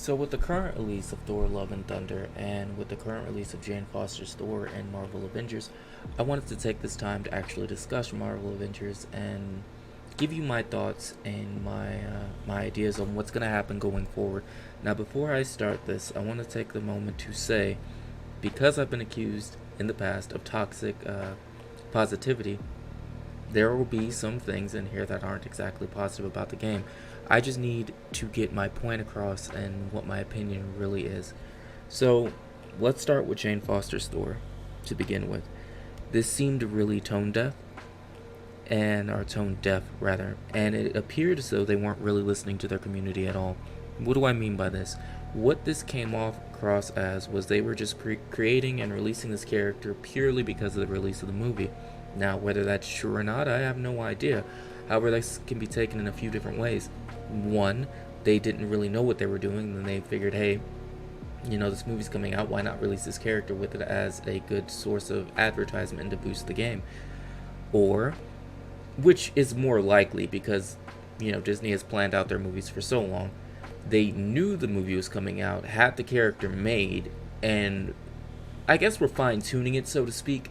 So with the current release of Thor: Love and Thunder and with the current release of Jane Foster's Thor and Marvel Avengers, I wanted to take this time to actually discuss Marvel Avengers and give you my thoughts and my ideas on what's going to happen going forward. Now, before I start this, I want to take the moment to say, because I've been accused in the past of toxic positivity, there will be some things in here that aren't exactly positive about the game. I just need to get my point across and what my opinion really is. So, let's start with Jane Foster's story to begin with. This seemed really tone deaf, or tone deaf rather, and it appeared as though they weren't really listening to their community at all. What do I mean by this? What this came off across as was they were just creating and releasing this character purely because of the release of the movie. Now, whether that's true or not, I have no idea. However, this can be taken in a few different ways. One, they didn't really know what they were doing, and they figured, hey, this movie's coming out, why not release this character with it as a good source of advertisement to boost the game? Or, which is more likely because, Disney has planned out their movies for so long, they knew the movie was coming out, had the character made, and I guess were fine-tuning it, so to speak,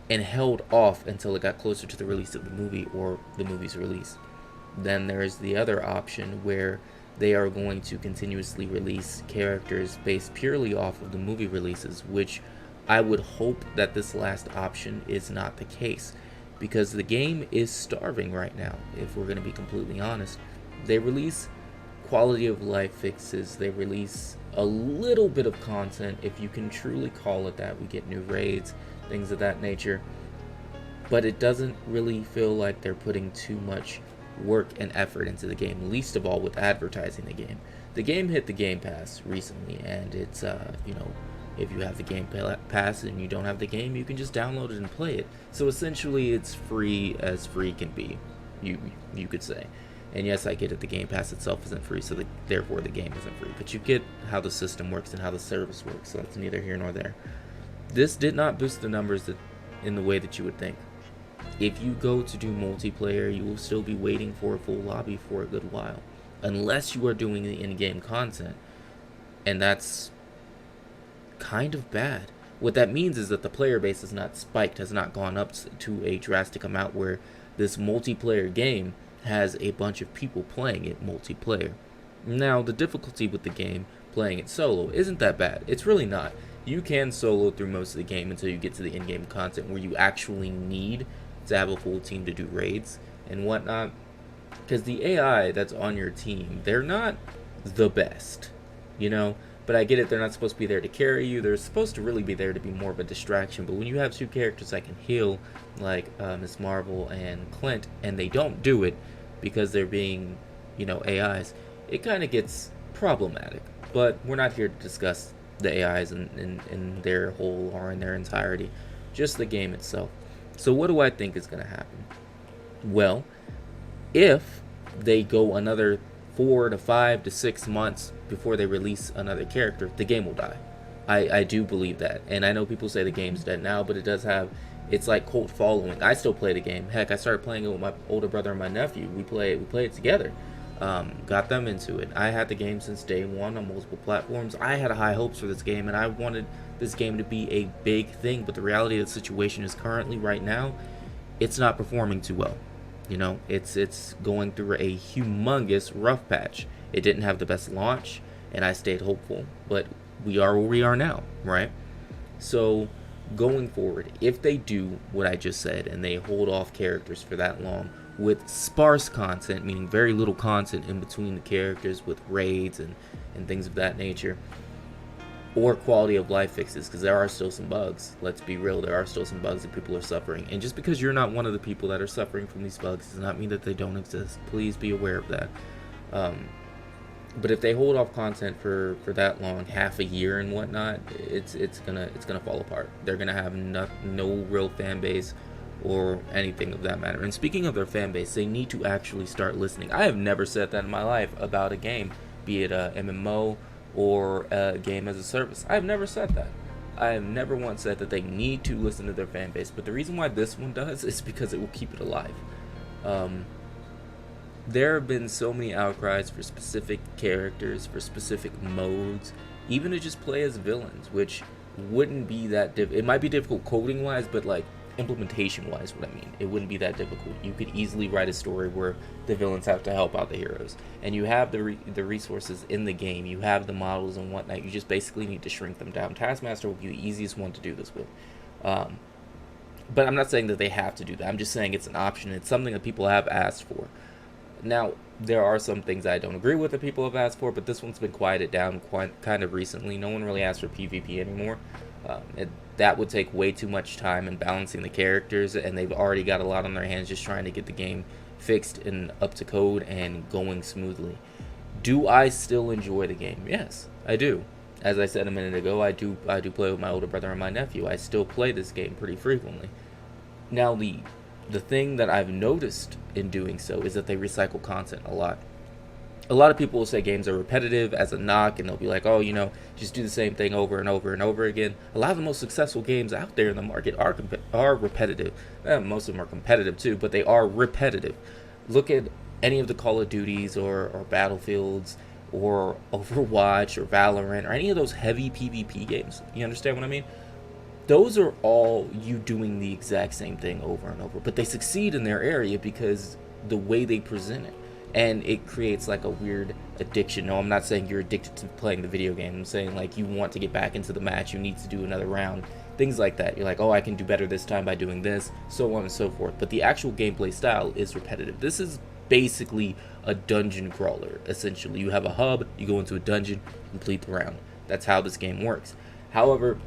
and held off until it got closer to the release of the movie or the movie's release. Then there's the other option where they are going to continuously release characters based purely off of the movie releases, which I would hope that this last option is not the case, because the game is starving right now, if we're going to be completely honest. They release quality of life fixes, they release a little bit of content, if you can truly call it that. We get new raids, things of that nature, but it doesn't really feel like they're putting too much work and effort into the game, least of all with advertising the game. The game hit the Game Pass recently, and it's if you have the Game Pass and you don't have the game, you can just download it and play it. So essentially it's free as free can be, you could say. And yes, I get it, the Game Pass itself isn't free, so therefore the game isn't free, but you get how the system works and how the service works, so that's neither here nor there. This did not boost the numbers in the way that you would think. If you go to do multiplayer, you will still be waiting for a full lobby for a good while, unless you are doing the in-game content, and that's kind of bad. What that means is that the player base is not spiked, has not gone up to a drastic amount where this multiplayer game has a bunch of people playing it multiplayer. Now, the difficulty with the game, playing it solo, isn't that bad. It's really not. You can solo through most of the game until you get to the in-game content where you actually need to have a full team to do raids and whatnot, because the AI that's on your team, they're not the best, but I get it, they're not supposed to be there to carry you, they're supposed to really be there to be more of a distraction. But when you have two characters that can heal, like Miss Marvel and Clint, and they don't do it because they're being AIs, it kind of gets problematic. But we're not here to discuss the AIs in their whole or in their entirety, just the game itself. So what do I think is going to happen? Well, if they go another 4 to 5 to 6 months before they release another character, the game will die. I do believe that. And I know people say the game's dead now, but it does have, it's like cult following. I still play the game. Heck, I started playing it with my older brother and my nephew. We play it together. Got them into it. I had the game since day one on multiple platforms. I had high hopes for this game, and I wanted this game to be a big thing, but the reality of the situation is currently, right now, it's not performing too well. It's going through a humongous rough patch. It didn't have the best launch, and I stayed hopeful, but we are where we are now, right? So going forward, if they do what I just said and they hold off characters for that long with sparse content, meaning very little content in between the characters with raids and things of that nature, or quality of life fixes, because there are still some bugs. Let's be real, there are still some bugs that people are suffering. And just because you're not one of the people that are suffering from these bugs does not mean that they don't exist. Please be aware of that. But if they hold off content for that long, half a year and whatnot, it's gonna fall apart. They're gonna have no real fan base or anything of that matter. And speaking of their fan base, they need to actually start listening. I have never said that in my life about a game, be it a MMO or a game as a service. I've never said that. I have never once said that they need to listen to their fan base, but the reason why this one does is because it will keep it alive. There have been so many outcries for specific characters, for specific modes, even to just play as villains, which wouldn't be that it might be difficult coding wise, but like implementation wise, what I mean, it wouldn't be that difficult. You could easily write a story where the villains have to help out the heroes, and you have the resources in the game, you have the models and whatnot. You just basically need to shrink them down. Taskmaster will be the easiest one to do this with. Um, but I'm not saying that they have to do that. I'm just saying it's an option. It's something that people have asked for. Now, there are some things I don't agree with that people have asked for, but this one's been quieted down quite kind of recently. No one really asks for PvP anymore. That would take way too much time in balancing the characters, and they've already got a lot on their hands just trying to get the game fixed and up to code and going smoothly. Do I still enjoy the game? Yes, I do. As I said a minute ago, I do play with my older brother and my nephew. I still play this game pretty frequently. Now, the thing that I've noticed in doing so is that they recycle content a lot. A lot of people will say games are repetitive as a knock, and they'll be like, oh, just do the same thing over and over and over again. A lot of the most successful games out there in the market are repetitive. Most of them are competitive too, but they are repetitive. Look at any of the Call of Duties or Battlefields or Overwatch or Valorant or any of those heavy PvP games. You understand what I mean? Those are all you doing the exact same thing over and over, but they succeed in their area because the way they present it, and it creates like a weird addiction. No, I'm not saying you're addicted to playing the video game. I'm saying like you want to get back into the match, you need to do another round, things like that. You're like, oh, I can do better this time by doing this, so on and so forth. But the actual gameplay style is repetitive. This is basically a dungeon crawler, essentially. You have a hub, you go into a dungeon, complete the round. That's how this game works. However,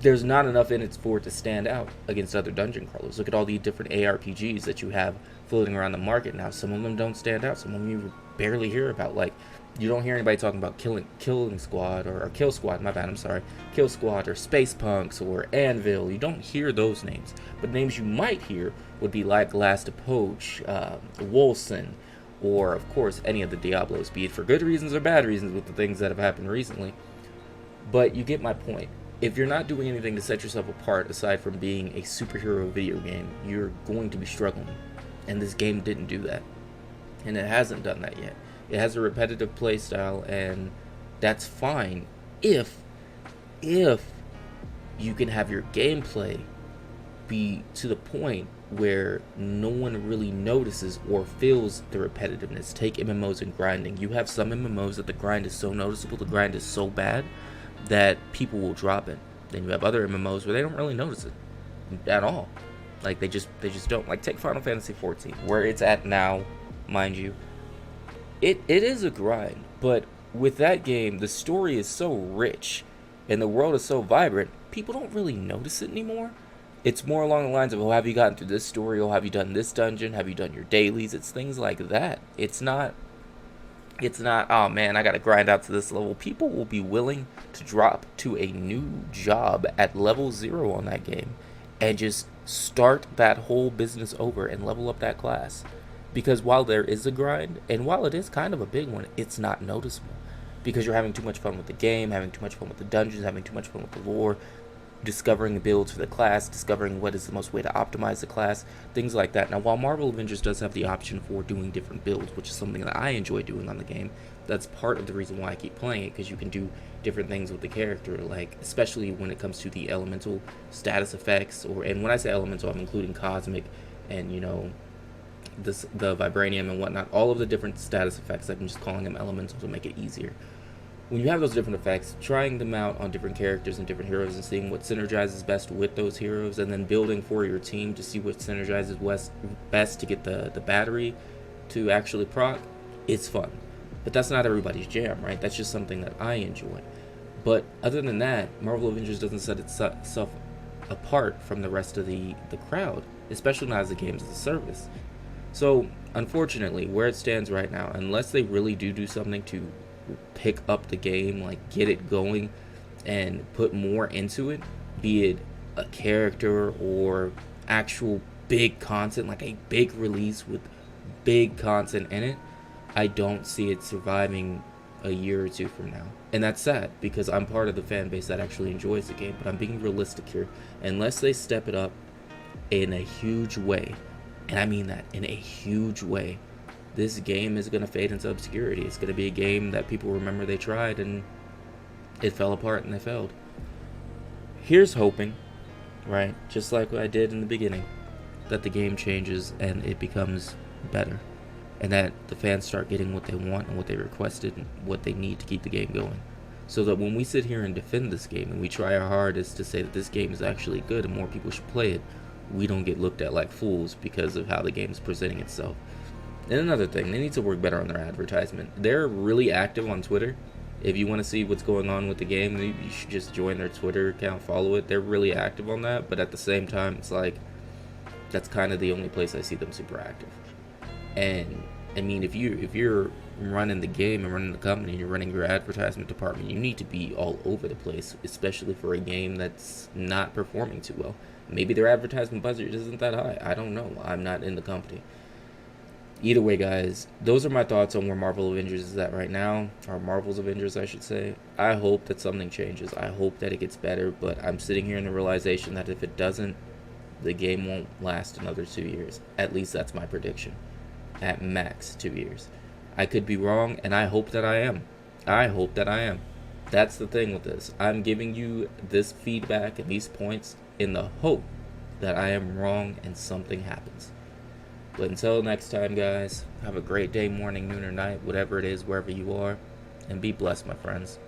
there's not enough in it for it to stand out against other dungeon crawlers. Look at all the different ARPGs that you have floating around the market now. Some of them don't stand out. Some of them you barely hear about. Like, you don't hear anybody talking about Killing Squad or Kill Squad. My bad. I'm sorry. Kill Squad or Space Punks or Anvil. You don't hear those names. But names you might hear would be like Last Approach, Wolcen, or of course any of the Diablos, be it for good reasons or bad reasons with the things that have happened recently. But you get my point. If you're not doing anything to set yourself apart aside from being a superhero video game, you're going to be struggling. And this game didn't do that. And it hasn't done that yet. It has a repetitive play style, and that's fine if you can have your gameplay be to the point where no one really notices or feels the repetitiveness. Take MMOs and grinding. You have some MMOs that the grind is so noticeable, the grind is so bad that people will drop it. Then you have other MMOs where they don't really notice it at all. Like they just don't. Like take Final Fantasy 14, where it's at now, mind you. It is a grind, but with that game, the story is so rich and the world is so vibrant, people don't really notice it anymore. It's more along the lines of, oh, have you gotten through this story? Oh, have you done this dungeon? Have you done your dailies? It's things like that. It's not, oh man, I gotta grind out to this level. People will be willing to drop to a new job at level 0 on that game and just start that whole business over and level up that class. Because while there is a grind, and while it is kind of a big one, it's not noticeable. Because you're having too much fun with the game, having too much fun with the dungeons, having too much fun with the lore, discovering builds for the class, discovering what is the most way to optimize the class, things like that. Now, while Marvel Avengers does have the option for doing different builds, which is something that I enjoy doing on the game, that's part of the reason why I keep playing it, because you can do different things with the character, like especially when it comes to the elemental status effects, and when I say elemental, I'm including cosmic and the vibranium and whatnot, all of the different status effects. I'm just calling them elemental to make it easier. When you have those different effects, trying them out on different characters and different heroes and seeing what synergizes best with those heroes, and then building for your team to see what synergizes best to get the battery to actually proc, it's fun. But that's not everybody's jam, right? That's just something that I enjoy. But other than that, Marvel Avengers doesn't set itself apart from the rest of the crowd, especially not as a games as a service. So, unfortunately, where it stands right now, unless they really do something to pick up the game, like get it going and put more into it, be it a character or actual big content, like a big release with big content in it, I don't see it surviving a year or two from now. And that's sad, because I'm part of the fan base that actually enjoys the game, but I'm being realistic here. Unless they step it up in a huge way, and I mean that in a huge way, this game is going to fade into obscurity. It's going to be a game that people remember they tried and it fell apart and they failed. Here's hoping, right? Just like what I did in the beginning, that the game changes and it becomes better. And that the fans start getting what they want and what they requested and what they need to keep the game going. So that when we sit here and defend this game and we try our hardest to say that this game is actually good and more people should play it, we don't get looked at like fools because of how the game is presenting itself. And another thing, they need to work better on their advertisement. They're really active on Twitter. If you want to see what's going on with the game, maybe you should just join their Twitter account, follow it. They're really active on that, but at the same time, it's like, that's kind of the only place I see them super active. And I mean, if you're running the game and running the company, you're running your advertisement department, you need to be all over the place, especially for a game that's not performing too well. Maybe their advertisement budget isn't that high. I don't know. I'm not in the company. Either way, guys, those are my thoughts on where Marvel Avengers is at right now, or Marvel's Avengers, I should say. I hope that something changes. I hope that it gets better, but I'm sitting here in the realization that if it doesn't, the game won't last another 2 years. At least that's my prediction. At max 2 years. I could be wrong, and I hope that I am. I hope that I am. That's the thing with this. I'm giving you this feedback and these points in the hope that I am wrong and something happens. But until next time, guys, have a great day, morning, noon, or night, whatever it is, wherever you are, and be blessed, my friends.